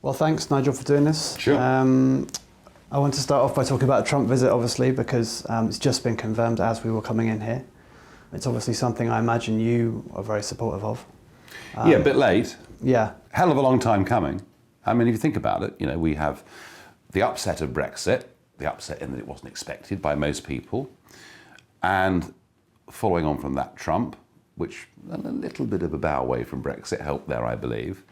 Well, thanks, Nigel, for doing this. Sure. I want to start off by talking about a Trump visit, obviously, because it's just been confirmed as we were coming in here. It's obviously something I imagine you are very supportive of. Yeah, a bit late. Yeah. Hell of a long time coming. I mean, if you think about it, we have the upset of Brexit, the upset in that it wasn't expected by most people, and following on from that, Trump, which a little bit of a bow away from Brexit helped there, I believe.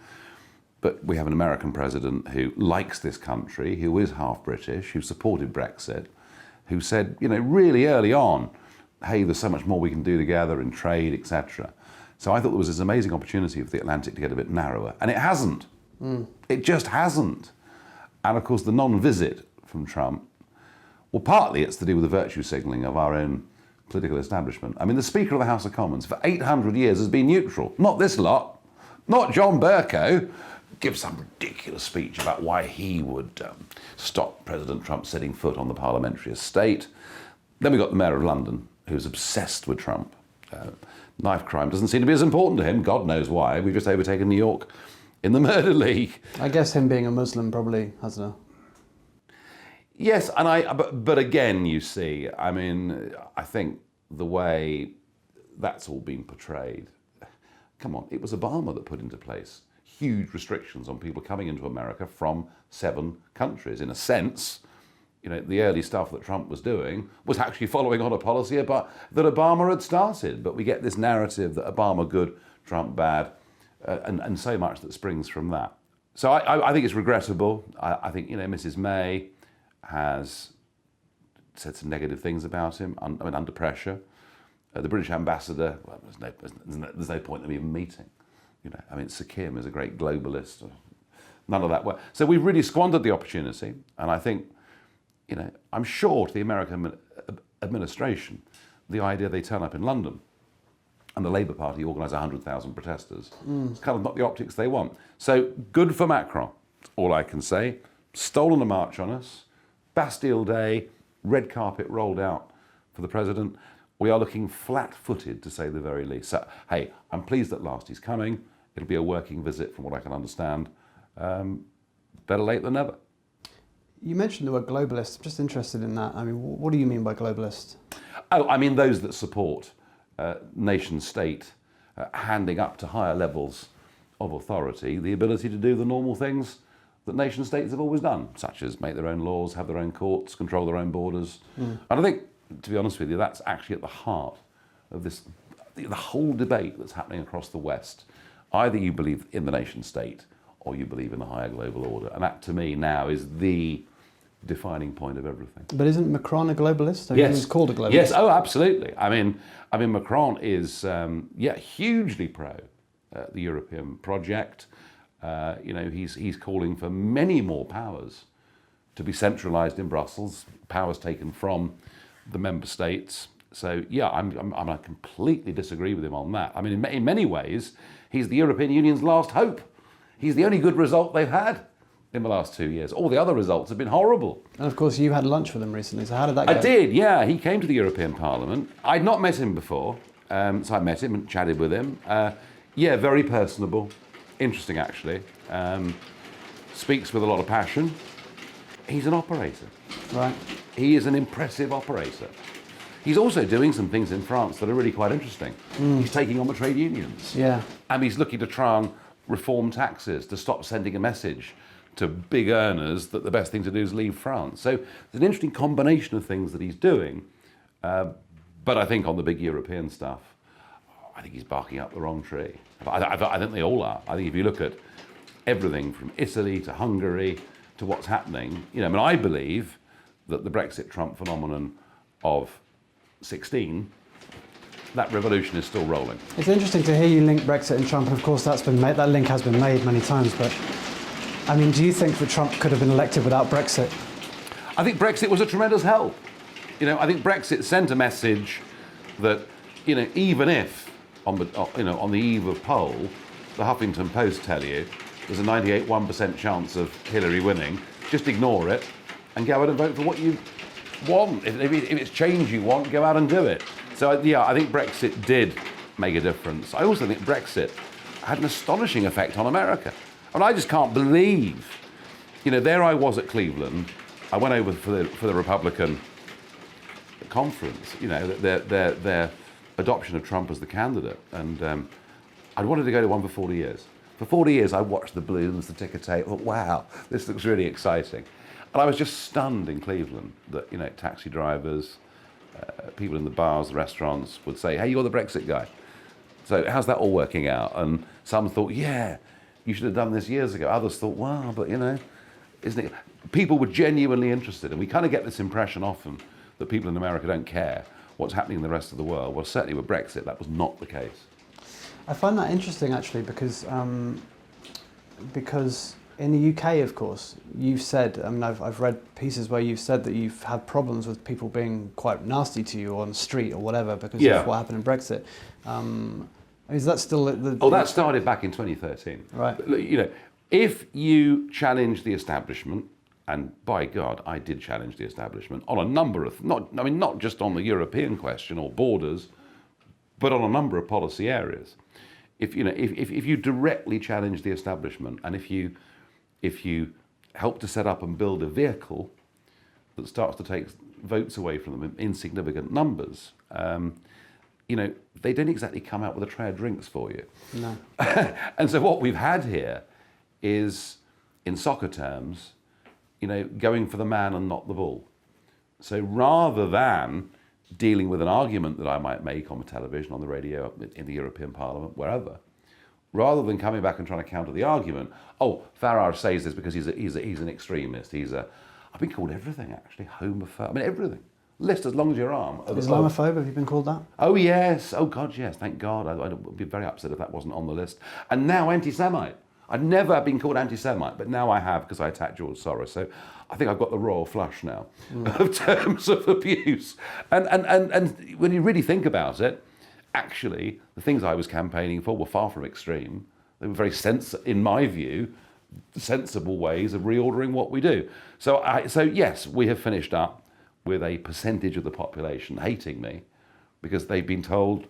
But we have an American president who likes this country, who is half British, who supported Brexit, who said, really early on, hey, there's so much more we can do together in trade, etc. So I thought there was this amazing opportunity for the Atlantic to get a bit narrower. And it hasn't. It just hasn't. And of course, the non-visit from Trump, well, partly it's to do with the virtue signalling of our own political establishment. I mean, the Speaker of the House of Commons for 800 years has been neutral. Not this lot. Not John Bercow. Give some ridiculous speech about why he would stop President Trump setting foot on the parliamentary estate. Then we got the Mayor of London, who's obsessed with Trump. Knife crime doesn't seem to be as important to him. God knows why. We've just overtaken New York in the murder league. I guess him being a Muslim probably has a... Yes, but again, you see, I mean, I think the way that's all been portrayed, come on, it was Obama that put into place huge restrictions on people coming into America from 7 countries. In a sense, the early stuff that Trump was doing was actually following on a policy that Obama had started. But we get this narrative that Obama good, Trump bad, and so much that springs from that. So I think it's regrettable. I think, Mrs. May has said some negative things about him, under pressure. The British ambassador, well, there's no point in them even meeting. Sir Kim is a great globalist. None of that work. So we've really squandered the opportunity, and I think, I'm sure to the American administration, the idea they turn up in London and the Labour Party organise 100,000 protesters, it's kind of not the optics they want. So good for Macron, that's all I can say. Stolen a march on us, Bastille Day, red carpet rolled out for the president. We are looking flat-footed, to say the very least. So, hey, I'm pleased at last he's coming. It'll be a working visit, from what I can understand. Better late than never. You mentioned the word globalist. I'm just interested in that. I mean, what do you mean by globalist? Oh, I mean those that support nation-state handing up to higher levels of authority the ability to do the normal things that nation-states have always done, such as make their own laws, have their own courts, control their own borders. And I think, to be honest with you, that's actually at the heart of this, the whole debate that's happening across the West. Either you believe in the nation-state or you believe in the higher global order. And that, to me, now is the defining point of everything. But isn't Macron a globalist? Yes. He's called a globalist. Yes, oh, absolutely. I mean, Macron is, hugely pro the European project. He's calling for many more powers to be centralised in Brussels, powers taken from the member states. So yeah, I completely disagree with him on that. I mean, in many ways, he's the European Union's last hope. He's the only good result they've had in the last 2 years. All the other results have been horrible. And of course, you had lunch with him recently, so how did that go? I did, yeah. He came to the European Parliament. I'd not met him before, so I met him and chatted with him. Very personable, interesting actually. Speaks with a lot of passion. He's an operator. Right. He is an impressive operator. He's also doing some things in France that are really quite interesting. He's taking on the trade unions. Yeah. And he's looking to try and reform taxes, to stop sending a message to big earners that the best thing to do is leave France. So there's an interesting combination of things that he's doing. But I think on the big European stuff, I think he's barking up the wrong tree. I think they all are. I think if you look at everything from Italy to Hungary to what's happening, I believe that the Brexit Trump phenomenon of 16, that revolution is still rolling. It's interesting to hear you link Brexit and Trump, and of course that link has been made many times, but I mean, do you think that Trump could have been elected without Brexit? I think Brexit was a tremendous help. I think Brexit sent a message that, even if on the eve of poll, the Huffington Post tell you there's a 98.1% chance of Hillary winning, just ignore it and go out and vote for what you want. If it's change you want, go out and do it. So yeah, I think Brexit did make a difference. I also think Brexit had an astonishing effect on America. I just can't believe there I was at Cleveland. I went over for the Republican conference, their adoption of Trump as the candidate. And I'd wanted to go to one for 40 years. For 40 years, I watched the balloons, the ticker tape, thought, wow, this looks really exciting. And I was just stunned in Cleveland that, taxi drivers, people in the bars, the restaurants would say, hey, you're the Brexit guy. So how's that all working out? And some thought, yeah, you should have done this years ago. Others thought, wow, but isn't it? People were genuinely interested. And we kind of get this impression often that people in America don't care what's happening in the rest of the world. Well, certainly with Brexit, that was not the case. I find that interesting, actually, because in the UK, of course, you've said, I've read pieces where you've said that you've had problems with people being quite nasty to you on the street or whatever because of what happened in Brexit. Is that still that started back in 2013. Right. If you challenge the establishment, and by God, I did challenge the establishment on a number of, not just on the European question or borders, but on a number of policy areas. If you directly challenge the establishment, and if you help to set up and build a vehicle that starts to take votes away from them in insignificant numbers, they don't exactly come out with a tray of drinks for you. No. And so what we've had here is, in soccer terms, going for the man and not the ball. So rather than dealing with an argument that I might make on the television, on the radio, in the European Parliament, wherever, rather than coming back and trying to counter the argument, Farage says this because he's an extremist. I've been called everything, actually, homophobe, everything. List as long as your arm. Islamophobe, have you been called that? Oh yes, oh God, yes, thank God. I'd be very upset if that wasn't on the list. And now anti-Semite. I've never been called anti-Semite, but now I have because I attacked George Soros. So I think I've got the royal flush now of terms of abuse. And when you really think about it, actually, the things I was campaigning for were far from extreme. They were very in my view, sensible ways of reordering what we do. So yes, we have finished up with a percentage of the population hating me because they've been told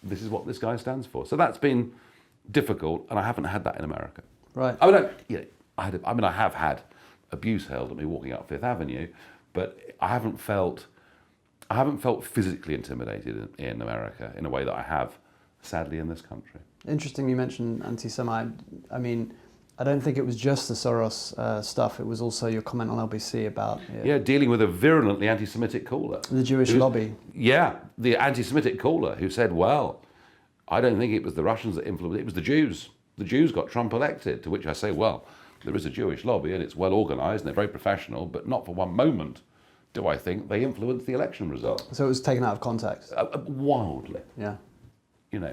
this is what this guy stands for. So that's been difficult, and I haven't had that in America. Right. I have had abuse hurled at me walking up Fifth Avenue, but I haven't felt physically intimidated in America in a way that I have, sadly, in this country. Interesting you mentioned anti-Semite. I don't think it was just the Soros stuff. It was also your comment on LBC about... dealing with a virulently anti-Semitic caller. The Jewish lobby. Yeah, the anti-Semitic caller who said, well, I don't think it was the Russians that influenced it, it was the Jews. The Jews got Trump elected, to which I say, well, there is a Jewish lobby and it's well organised and they're very professional, but not for one moment do I think they influenced the election result. So it was taken out of context? Wildly. Yeah.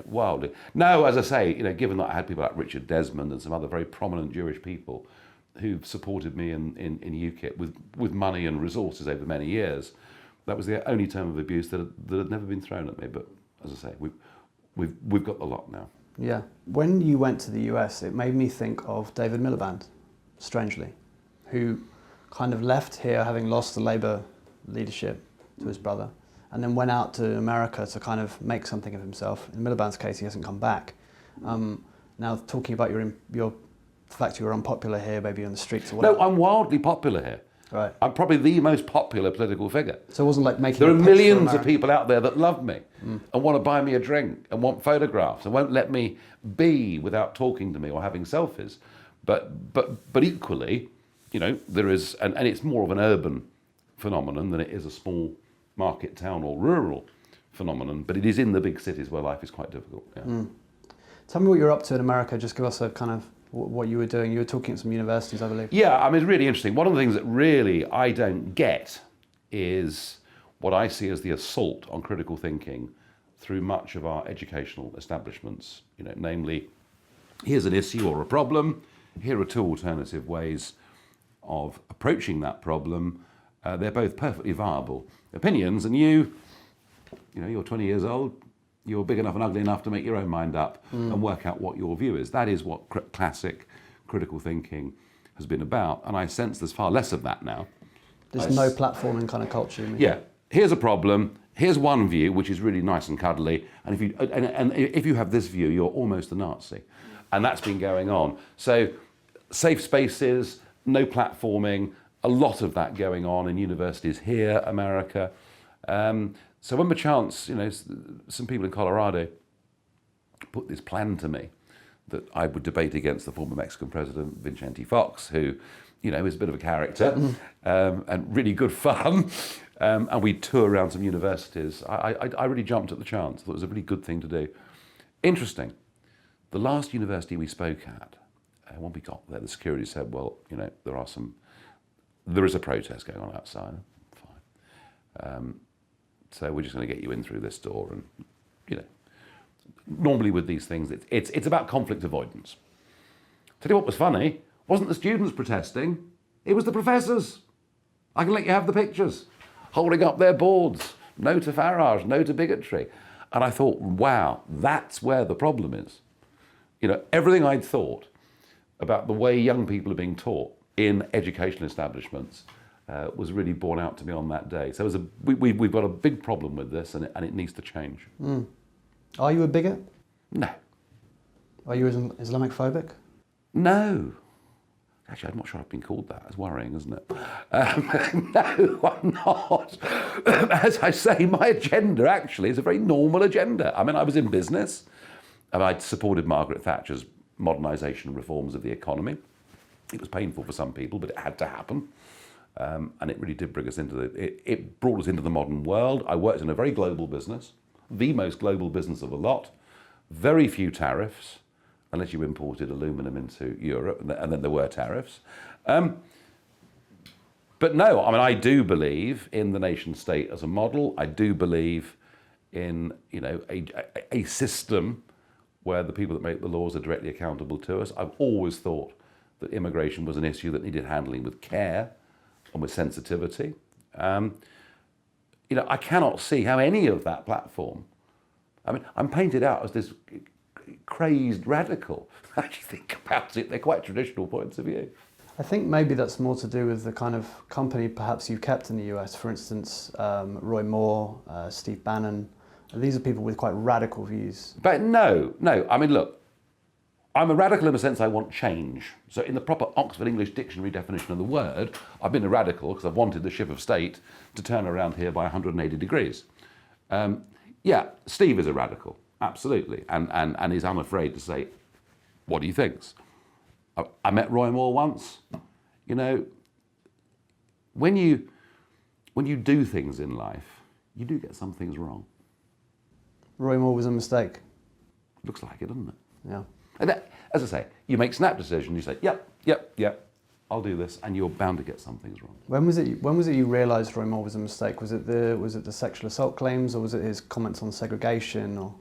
Wildly. No, as I say, given that I had people like Richard Desmond and some other very prominent Jewish people who've supported me in UKIP with money and resources over many years, that was the only term of abuse that had never been thrown at me. But as I say, we've got the lot now. Yeah. When you went to the US, it made me think of David Miliband, strangely, who kind of left here having lost the Labour leadership to his brother, and then went out to America to kind of make something of himself. In Miliband's case, he hasn't come back. Now, talking about the fact you were unpopular here, maybe on the streets or whatever. No, I'm wildly popular here. Right. I'm probably the most popular political figure. So it wasn't like making. There are millions of people out there that love me and want to buy me a drink and want photographs and won't let me be without talking to me or having selfies. But equally, there is, and it's more of an urban phenomenon than it is a small market town or rural phenomenon, but it is in the big cities where life is quite difficult. Yeah. Tell me what you're up to in America. Just give us a kind of what you were doing. You were talking at some universities, I believe. Yeah, it's really interesting. One of the things that really I don't get is what I see as the assault on critical thinking through much of our educational establishments. Namely, here's an issue or a problem. Here are two alternative ways of approaching that problem. They're both perfectly viable opinions, and you're 20 years old, you're big enough and ugly enough to make your own mind up and work out what your view is. That is what classic critical thinking has been about, and I sense there's far less of that now. There's no platforming kind of culture, you mean? Yeah, here's a problem, here's one view, which is really nice and cuddly, and if you have this view, you're almost a Nazi. And that's been going on. So safe spaces, no platforming, a lot of that going on in universities here, America. So when perchance, some people in Colorado put this plan to me that I would debate against the former Mexican president, Vicente Fox, who, is a bit of a character and really good fun. And we'd tour around some universities. I really jumped at the chance. I thought it was a really good thing to do. Interesting. The last university we spoke at, when we got there, the security said, well, there is a protest going on outside. Fine. So we're just going to get you in through this door. And, normally with these things, it's about conflict avoidance. Tell you what was funny, it wasn't the students protesting, it was the professors. I can let you have the pictures, holding up their boards, no to Farage, no to bigotry. And I thought, wow, that's where the problem is. Everything I'd thought about the way young people are being taught in educational establishments was really borne out to me on that day. So we've got a big problem with this, and it needs to change. Mm. Are you a bigot? No. Are you Islamic phobic? No. Actually, I'm not sure I've been called that. It's worrying, isn't it? No, I'm not. As I say, my agenda actually is a very normal agenda. I mean, I was in business, and I'd supported Margaret Thatcher's modernisation and reforms of the economy. It was painful for some people, but it had to happen. And it really did bring us into it brought us into the modern world. I worked in a very global business, the most global business of a lot, very few tariffs, unless you imported aluminum into Europe, and then there were tariffs. But no, I mean, I do believe in the nation state as a model. I do believe in, a system where the people that make the laws are directly accountable to us. I've always thought that immigration was an issue that needed handling with care and with sensitivity. I cannot see how any of that platform, I mean, I'm painted out as this crazed radical. Actually think about it, they're quite traditional points of view. I think maybe that's more to do with the kind of company perhaps you've kept in the US. For instance, Roy Moore, Steve Bannon. These are people with quite radical views. But no. I mean, look, I'm a radical in the sense I want change. So in the proper Oxford English Dictionary definition of the word, I've been a radical because I've wanted the ship of state to turn around here by 180 degrees. Yeah, Steve is a radical, absolutely, and is unafraid to say what he thinks. I met Roy Moore once. When you do things in life, you do get some things wrong. Roy Moore was a mistake. Looks like it, doesn't it? Yeah. And that, as I say, you make snap decisions. You say, yep, I'll do this, and you're bound to get some things wrong. When was it you realised Roy Moore was a mistake? Was it the sexual assault claims, or was it his comments on segregation, or?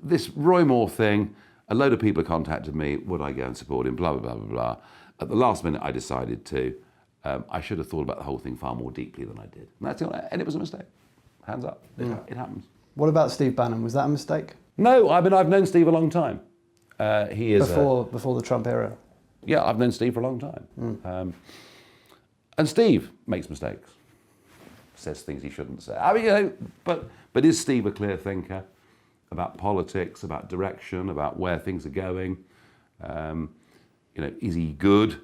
This Roy Moore thing. A load of people contacted me. Would I go and support him? Blah blah blah blah blah. At the last minute, I decided to. I should have thought about the whole thing far more deeply than I did, and it was a mistake. Hands up. It happens. What about Steve Bannon? Was that a mistake? No, I've known Steve a long time. He is before the Trump era. Yeah, I've known Steve for a long time. And Steve makes mistakes, says things he shouldn't say. I mean, but is Steve a clear thinker about politics, about direction, about where things are going? Is he good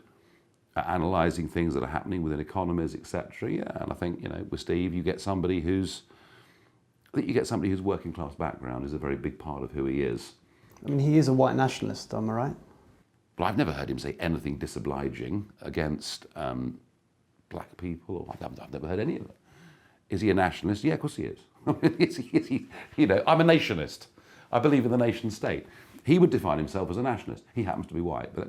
at analysing things that are happening within economies, etc.? Yeah, and I think with Steve, you get somebody whose working class background is a very big part of who he is. I mean, he is a white nationalist, am I right? But I've never heard him say anything disobliging against black people. Or I've never heard any of it. Is he a nationalist? Yeah, of course he is. Is he, I'm a nationalist. I believe in the nation state. He would define himself as a nationalist. He happens to be white, but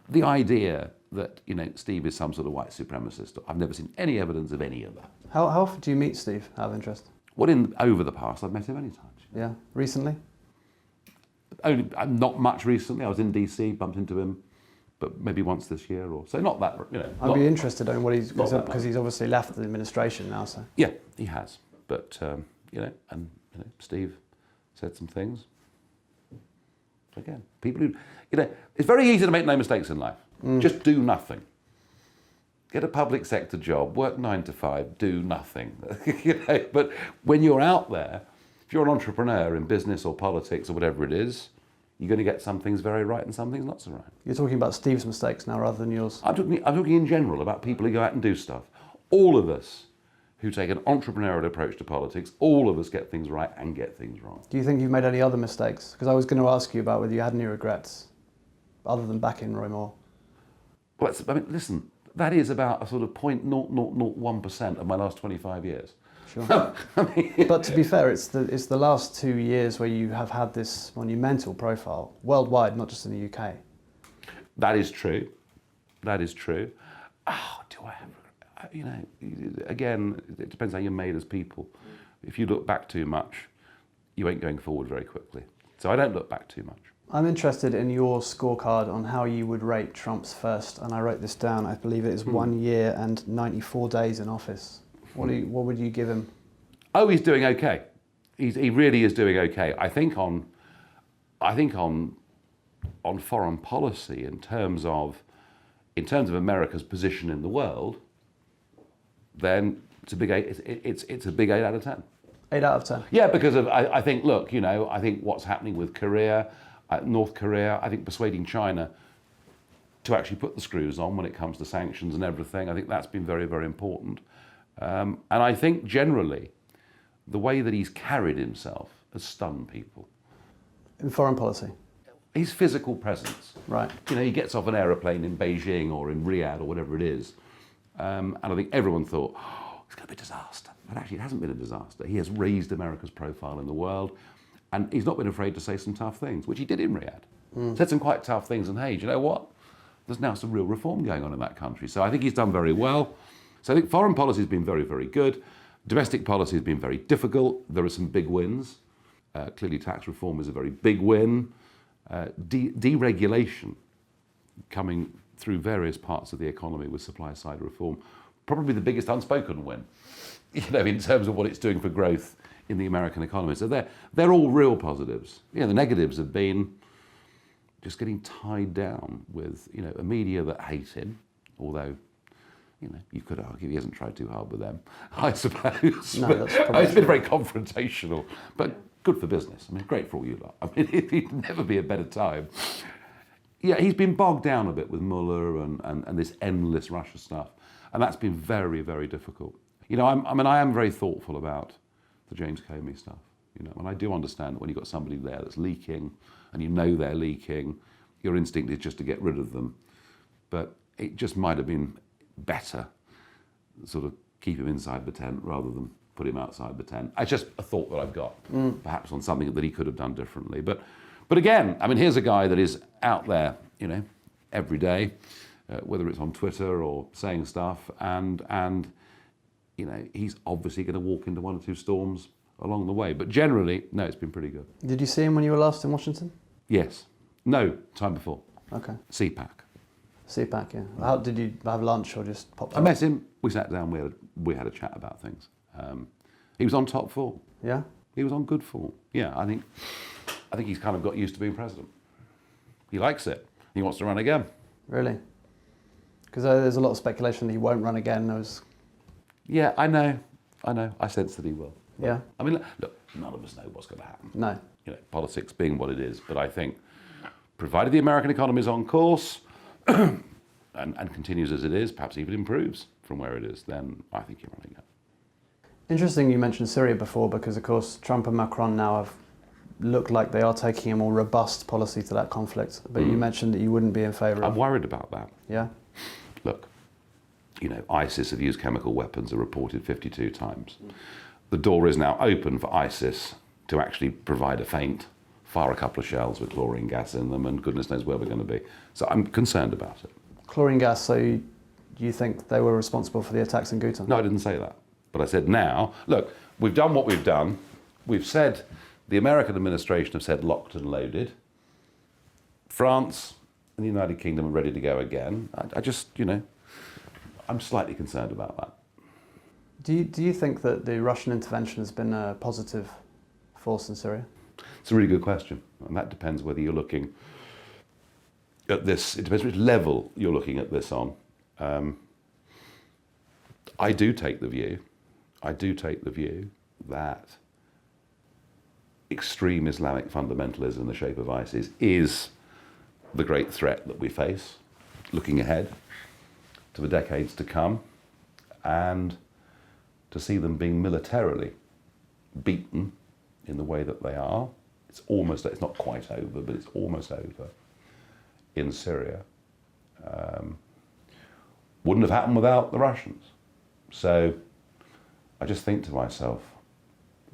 the idea that Steve is some sort of white supremacist, I've never seen any evidence of any of that. How often do you meet Steve, out of interest? Well, over the past, I've met him many times. Yeah, recently? Only not much recently. I was in DC, bumped into him, but maybe once this year or so. Not that, I'd be interested in what because he's obviously left the administration now. So yeah, he has. But Steve said some things. Again, people who, it's very easy to make no mistakes in life. Just do nothing. Get a public sector job, work 9 to 5, do nothing. But when you're out there, if you're an entrepreneur in business or politics or whatever it is, you're going to get some things very right and some things not so right. You're talking about Steve's mistakes now rather than yours. I'm talking in general about people who go out and do stuff. All of us who take an entrepreneurial approach to politics, all of us get things right and get things wrong. Do you think you've made any other mistakes? Because I was going to ask you about whether you had any regrets other than backing Roy Moore. Well, listen, that is about a sort of 0.0001% of my last 25 years. Sure. But to be fair, it's the last 2 years where you have had this monumental profile worldwide, not just in the UK. That is true. That is true. Oh, do I have, again, it depends how you're made as people. If you look back too much, you ain't going forward very quickly. So I don't look back too much. I'm interested in your scorecard on how you would rate Trump's first, and I wrote this down, I believe it is 1 year and 94 days in office. What would you give him? Oh, he's doing okay. He really is doing okay. I think on foreign policy in terms of America's position in the world, then it's a big 8. It's a big 8 out of 10. 8 out of 10. Yeah, because of I think I think what's happening with Korea, North Korea. I think persuading China to actually put the screws on when it comes to sanctions and everything. I think that's been very, very important. And I think generally, the way that he's carried himself has stunned people. In foreign policy? His physical presence. Right. He gets off an aeroplane in Beijing or in Riyadh or whatever it is. And I think everyone thought, it's going to be a disaster. But actually, it hasn't been a disaster. He has raised America's profile in the world. And he's not been afraid to say some tough things, which he did in Riyadh. Said some quite tough things. And hey, do you know what? There's now some real reform going on in that country. So I think he's done very well. So I think foreign policy has been very, very good. Domestic policy has been very difficult. There are some big wins. Clearly, tax reform is a very big win. Deregulation coming through various parts of the economy with supply-side reform, probably the biggest unspoken win, in terms of what it's doing for growth in the American economy. So they're all real positives. The negatives have been just getting tied down with a media that hate him, although you could argue he hasn't tried too hard with them, I suppose. No, that's probably it's been very confrontational, but good for business. Great for all you lot. It'd never be a better time. Yeah, he's been bogged down a bit with Mueller and this endless Russia stuff, and that's been very, very difficult. I am very thoughtful about the James Comey stuff. And I do understand that when you've got somebody there that's leaking, and they're leaking, your instinct is just to get rid of them. But it just might have been better, sort of keep him inside the tent rather than put him outside the tent. It's just a thought that I've got, perhaps on something that he could have done differently. But again, here's a guy that is out there, every day, whether it's on Twitter or saying stuff, and he's obviously going to walk into one or two storms along the way. But generally, no, it's been pretty good. Did you see him when you were last in Washington? Yes. No, time before. Okay. CPAC. CPAC, yeah. How did you have lunch or just pop? I met him. We sat down. We had a chat about things. He was on top form. Yeah. He was on good form. Yeah, I think he's kind of got used to being president. He likes it. He wants to run again. Really? Because there's a lot of speculation that he won't run again. Yeah, I know. I sense that he will. Yeah. Look, none of us know what's going to happen. No. Politics being what it is. But I think, provided the American economy is on course and continues as it is, perhaps even improves from where it is, then I think he'll run again. Interesting you mentioned Syria before, because of course Trump and Macron now have looked like they are taking a more robust policy to that conflict. But you mentioned that you wouldn't be in favour of... I'm worried about that. Yeah? Look, ISIS have used chemical weapons, are reported 52 times. The door is now open for ISIS to actually provide a feint, fire a couple of shells with chlorine gas in them, and goodness knows where we're going to be. So I'm concerned about it. Chlorine gas, so you think they were responsible for the attacks in Ghouta? No, I didn't say that. But I said now, look, we've done what we've done. We've said, the American administration have said locked and loaded. France and the United Kingdom are ready to go again. I just, I'm slightly concerned about that. Do you think that the Russian intervention has been a positive force in Syria? It's a really good question. And that depends whether you're looking at this, it depends which level you're looking at this on. I do take the view that extreme Islamic fundamentalism in the shape of ISIS is the great threat that we face looking ahead to the decades to come, and to see them being militarily beaten in the way that they are. It's not quite over, but it's almost over in Syria. Wouldn't have happened without the Russians. So I just think to myself,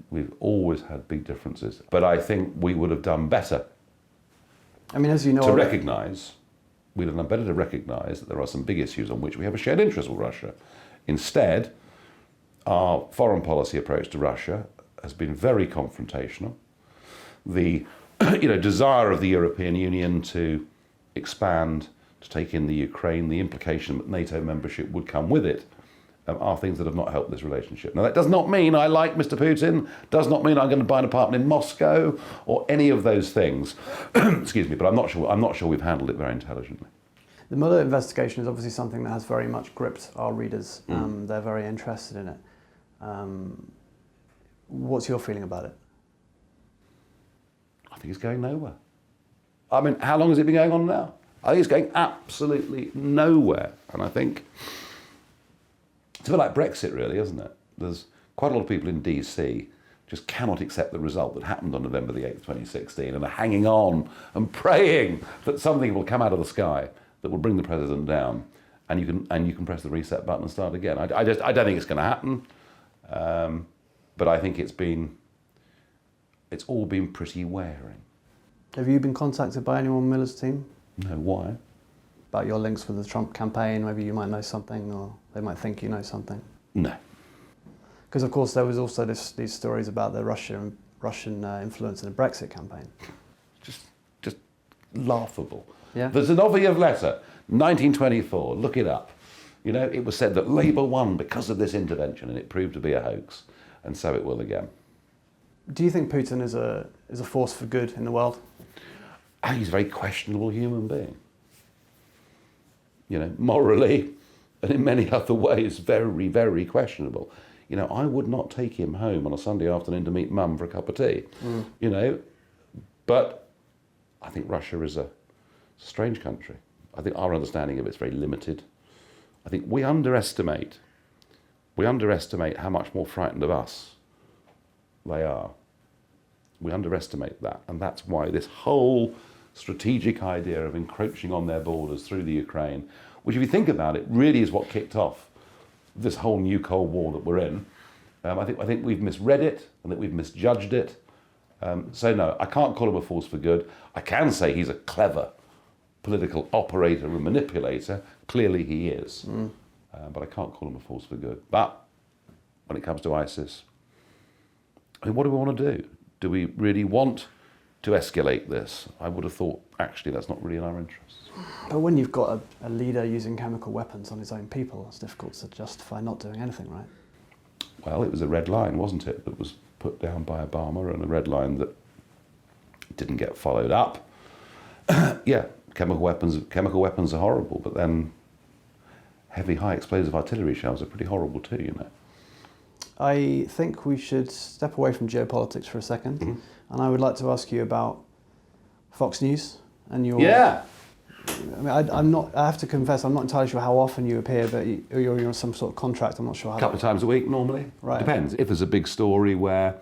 we've always had big differences, but I think we would have done better as you know, to recognise, we'd have done better to recognise that there are some big issues on which we have a shared interest with Russia. Instead, our foreign policy approach to Russia has been very confrontational. The desire of the European Union to expand, to take in the Ukraine, the implication that NATO membership would come with it, are things that have not helped this relationship. Now, that does not mean I like Mr. Putin, does not mean I'm going to buy an apartment in Moscow or any of those things. Excuse me, but I'm not sure we've handled it very intelligently. The Mueller investigation is obviously something that has very much gripped our readers. They're very interested in it. What's your feeling about it? I think it's going nowhere. I mean, how long has it been going on now? I think it's going absolutely nowhere. And I think it's a bit like Brexit, really, isn't it? There's quite a lot of people in DC just cannot accept the result that happened on November the 8th, 2016, and are hanging on and praying that something will come out of the sky that will bring the president down, and you can press the reset button and start again. I don't think it's going to happen, but I think it's all been pretty wearing. Have you been contacted by anyone on Miller's team? No, why? About your links with the Trump campaign, maybe you might know something, or they might think you know something? No. Because of course there was also these stories about the Russian influence in the Brexit campaign. Just laughable. Yeah. The Zinoviev letter, 1924, look it up. It was said that Labour won because of this intervention, and it proved to be a hoax, and so it will again. Do you think Putin is a force for good in the world? I think he's a very questionable human being. Morally, and in many other ways, very, very questionable. I would not take him home on a Sunday afternoon to meet mum for a cup of tea. But I think Russia is a strange country. I think our understanding of it's very limited. I think we underestimate how much more frightened of us they are. We underestimate that, and that's why this whole strategic idea of encroaching on their borders through the Ukraine, which if you think about it, really is what kicked off this whole new Cold War that we're in. I think we've misread it and that we've misjudged it. So no, I can't call him a force for good. I can say he's a clever political operator and manipulator. Clearly he is. But I can't call him a force for good. But when it comes to ISIS, what do we want to do? Do we really want to escalate this? I would have thought, actually, that's not really in our interests. But when you've got a leader using chemical weapons on his own people, it's difficult to justify not doing anything, right? Well, it was a red line, wasn't it, that was put down by Obama, and a red line that didn't get followed up. Yeah, chemical weapons are horrible, but then heavy, high explosive artillery shells are pretty horrible too, I think we should step away from geopolitics for a second, and I would like to ask you about Fox News and your... Yeah. I have to confess, I'm not entirely sure how often you appear, but you're on some sort of contract. I'm not sure how. A couple of times a week normally. Right. Depends. If there's a big story where,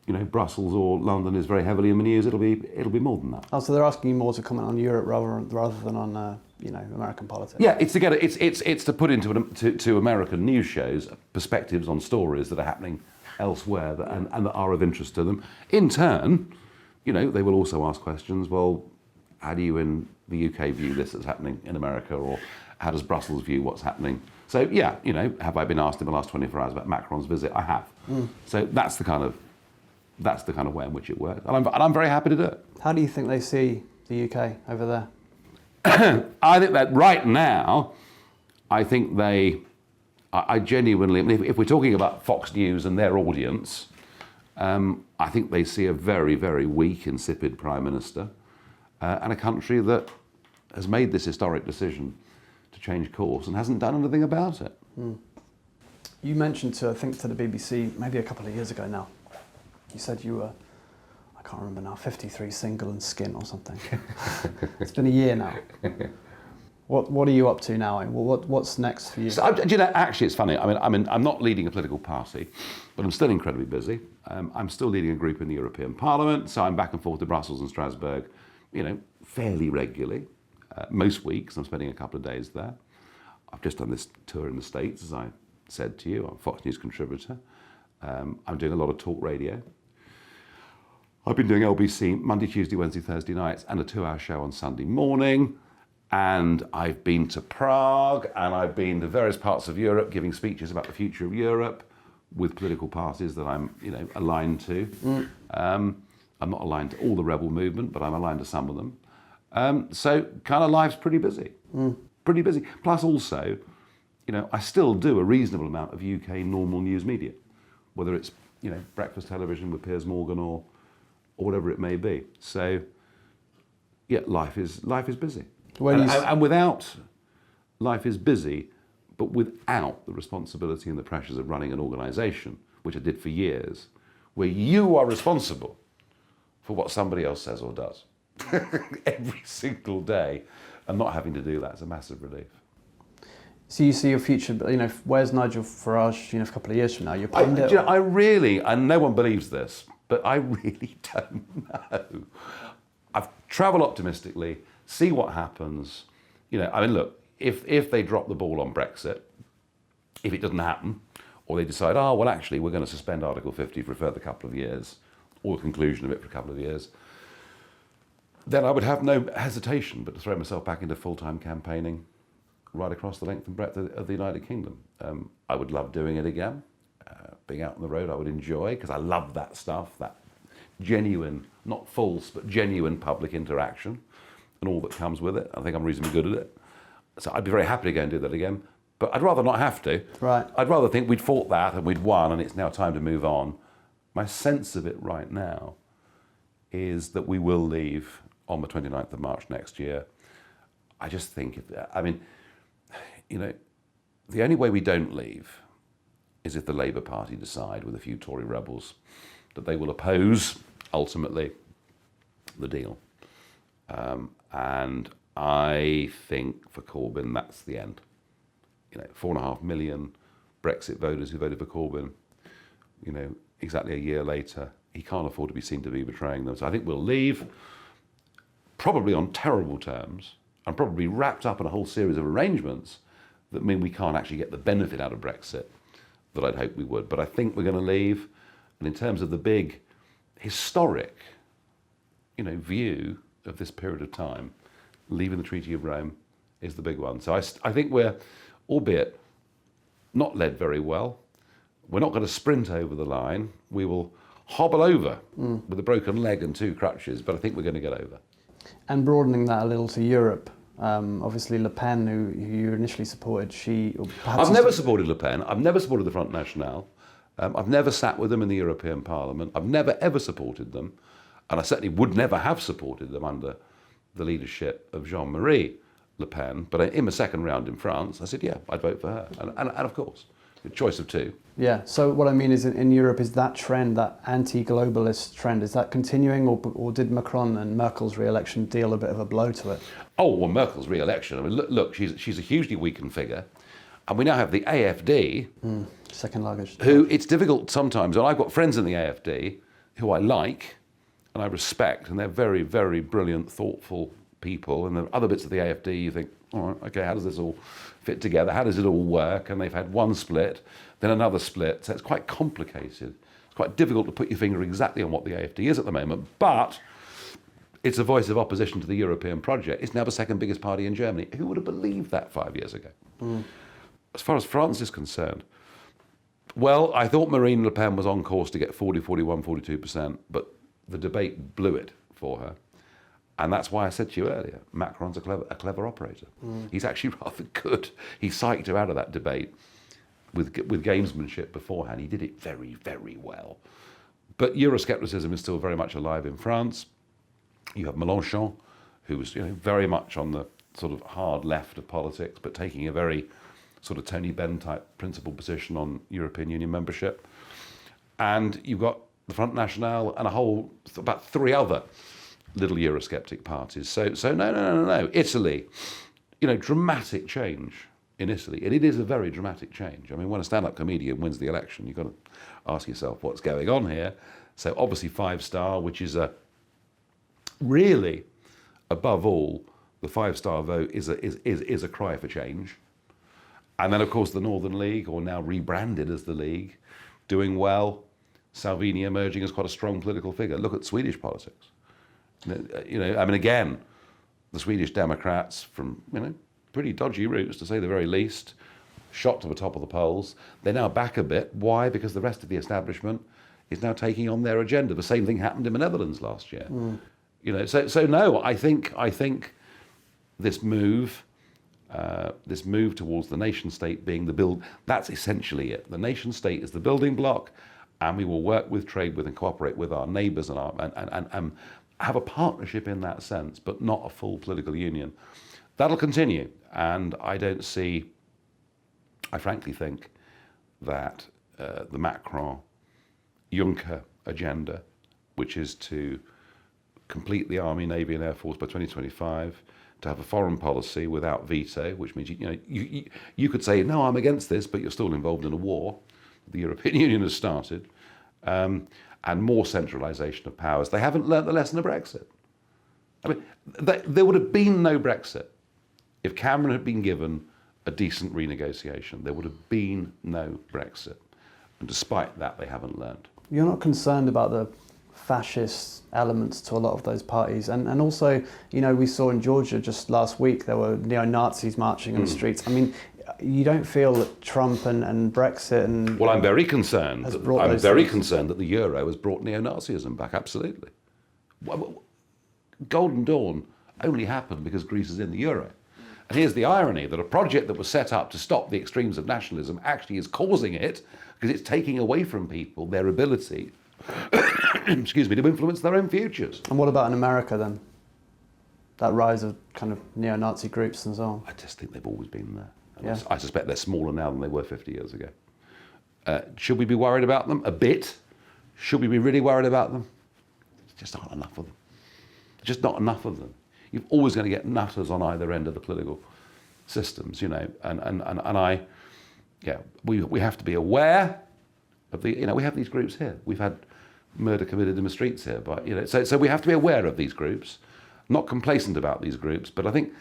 Brussels or London is very heavily in the news, it'll be more than that. Oh, so they're asking you more to comment on Europe rather than on American politics. Yeah, it's to put into American news shows perspectives on stories that are happening elsewhere and that are of interest to them. In turn, they will also ask questions. Well, how do you in the UK view this as happening in America, or how does Brussels view what's happening? So yeah, have I been asked in the last 24 hours about Macron's visit? I have. So that's the kind of way in which it works, and I'm very happy to do it. How do you think they see the UK over there? I think that right now, I genuinely, if we're talking about Fox News and their audience, I think they see a very, very weak, insipid Prime Minister, and a country that has made this historic decision to change course and hasn't done anything about it. You mentioned to the BBC maybe a couple of years ago now, you said you were, I can't remember now, 53 single and skin or something. It's been a year now. What are you up to now? What's next for you? So, actually, it's funny. I'm not leading a political party, but I'm still incredibly busy. I'm still leading a group in the European Parliament, so I'm back and forth to Brussels and Strasbourg, fairly regularly. Most weeks, I'm spending a couple of days there. I've just done this tour in the States, as I said to you. I'm a Fox News contributor. I'm doing a lot of talk radio. I've been doing LBC Monday, Tuesday, Wednesday, Thursday nights, and a 2-hour show on Sunday morning. And I've been to Prague, and I've been to various parts of Europe giving speeches about the future of Europe with political parties that I'm, aligned to. I'm not aligned to all the rebel movement, but I'm aligned to some of them. So kind of life's pretty busy. Pretty busy. Plus also, I still do a reasonable amount of UK normal news media, whether it's, breakfast television with Piers Morgan or whatever it may be. So, yeah, life is busy. And without life is busy, but without the responsibility and the pressures of running an organisation, which I did for years, where you are responsible for what somebody else says or does every single day, and not having to do that is a massive relief. So you see your future, where's Nigel Farage, a couple of years from now? You're pundit? I really, and no one believes this, but I really don't know. I've travelled optimistically, see what happens. Look, if they drop the ball on Brexit, if it doesn't happen, or they decide, actually, we're going to suspend Article 50 for a further couple of years, or the conclusion of it for a couple of years, then I would have no hesitation but to throw myself back into full-time campaigning right across the length and breadth of the United Kingdom. I would love doing it again. Being out on the road I would enjoy, because I love that stuff, that genuine, not false, but genuine public interaction and all that comes with it. I think I'm reasonably good at it. So I'd be very happy to go and do that again. But I'd rather not have to. Right. I'd rather think we'd fought that and we'd won and it's now time to move on. My sense of it right now is that we will leave on the 29th of March next year. I just think, the only way we don't leave is if the Labour Party decide, with a few Tory rebels, that they will oppose, ultimately, the deal. And I think for Corbyn, that's the end. 4.5 million Brexit voters who voted for Corbyn, exactly a year later, he can't afford to be seen to be betraying them. So I think we'll leave, probably on terrible terms, and probably wrapped up in a whole series of arrangements that mean we can't actually get the benefit out of Brexit that I'd hope we would. But I think we're going to leave. And in terms of the big historic, view of this period of time, leaving the Treaty of Rome is the big one. So I think we're, albeit not led very well, we're not going to sprint over the line. We will hobble over with a broken leg and 2 crutches, but I think we're going to get over. And broadening that a little to Europe, obviously Le Pen, who you initially supported, I've never supported Le Pen. I've never supported the Front National. I've never sat with them in the European Parliament. I've never ever supported them. And I certainly would never have supported them under the leadership of Jean-Marie Le Pen. But in the second round in France, I said, yeah, I'd vote for her. And of course, the choice of 2. Yeah, so what I mean is in Europe, is that trend, that anti-globalist trend, is that continuing, or did Macron and Merkel's re-election deal a bit of a blow to it? Oh, well, Merkel's re-election, look, she's a hugely weakened figure. And we now have the AFD, second luggage, who it's difficult sometimes, and I've got friends in the AFD who I like and I respect, and they're very, very brilliant, thoughtful people. And there are other bits of the AFD you think, all right, okay, how does this all fit together? How does it all work? And they've had one split, then another split. So it's quite complicated. It's quite difficult to put your finger exactly on what the AFD is at the moment. But it's a voice of opposition to the European project. It's now the second biggest party in Germany. Who would have believed that 5 years ago? As far as France is concerned, well, I thought Marine Le Pen was on course to get 40, 41, 42%, but the debate blew it for her. And that's why I said to you earlier, Macron's a clever operator. He's actually rather good. He psyched her out of that debate with gamesmanship beforehand. He did it very, very well. But Euroscepticism is still very much alive in France. You have Mélenchon, who was very much on the sort of hard left of politics, but taking a very sort of Tony Benn type principled position on European Union membership. And you've got the Front National, and about 3 other little Eurosceptic parties. So no. Italy, dramatic change in Italy. And it is a very dramatic change. I mean, when a stand-up comedian wins the election, you've got to ask yourself what's going on here. So obviously 5-star, which is really, above all, the 5-star vote is a cry for change. And then, of course, the Northern League, or now rebranded as the League, doing well. Salvini emerging as quite a strong political figure. Look at Swedish politics. Again, the Swedish Democrats from, pretty dodgy roots, to say the very least, shot to the top of the polls. They're now back a bit. Why? Because the rest of the establishment is now taking on their agenda. The same thing happened in the Netherlands last year. So no, I think this move towards the nation state being that's essentially it. The nation state is the building block, and we will work with, trade with, and cooperate with our neighbours and have a partnership in that sense, but not a full political union. That'll continue, and I frankly think that the Macron-Juncker agenda, which is to complete the Army, Navy and Air Force by 2025, to have a foreign policy without veto, which means you could say, no, I'm against this, but you're still involved in a war the European Union has started, and more centralisation of powers. They haven't learnt the lesson of Brexit. I mean, there would have been no Brexit if Cameron had been given a decent renegotiation. There would have been no Brexit. And despite that, they haven't learned. You're not concerned about the fascist elements to a lot of those parties, and also, we saw in Georgia just last week there were neo-Nazis marching on the streets. I mean, you don't feel that Trump and Brexit and I'm very concerned. I'm very concerned that the euro has brought neo-Nazism back. Absolutely. Golden Dawn only happened because Greece is in the euro. And here's the irony, that a project that was set up to stop the extremes of nationalism actually is causing it, because it's taking away from people their ability to influence their own futures. And what about in America then? That rise of kind of neo-Nazi groups and so on? I just think they've always been there. Yeah. I suspect they're smaller now than they were 50 years ago. Should we be worried about them? A bit. Should we be really worried about them? There's just not enough of them. Just not enough of them. You're always going to get nutters on either end of the political systems, we have to be aware of we have these groups here. We've had murder committed in the streets here, but so we have to be aware of these groups, not complacent about these groups. But I think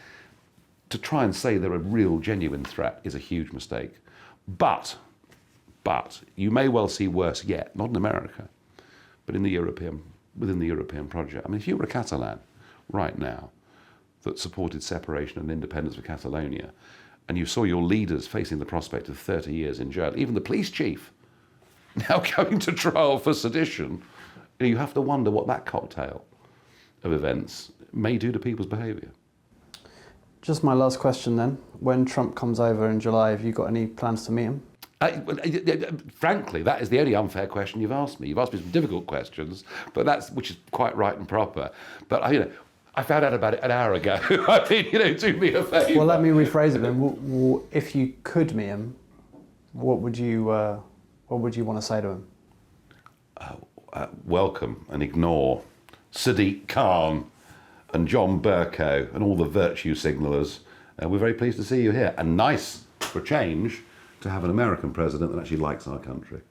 to try and say they're a real, genuine threat is a huge mistake. But you may well see worse yet, not in America, but within the European project. I mean, if you were a Catalan right now that supported separation and independence of Catalonia, and you saw your leaders facing the prospect of 30 years in jail, even the police chief now going to trial for sedition, you have to wonder what that cocktail of events may do to people's behaviour. Just my last question then. When Trump comes over in July, have you got any plans to meet him? Frankly, that is the only unfair question you've asked me. You've asked me some difficult questions, which is quite right and proper. But I found out about it an hour ago. I mean, do me a favour. Well, let me rephrase it then. If you could meet him, what would you want to say to him? Welcome and ignore Sadiq Khan and John Bercow and all the virtue signallers. We're very pleased to see you here. And nice, for a change, to have an American president that actually likes our country.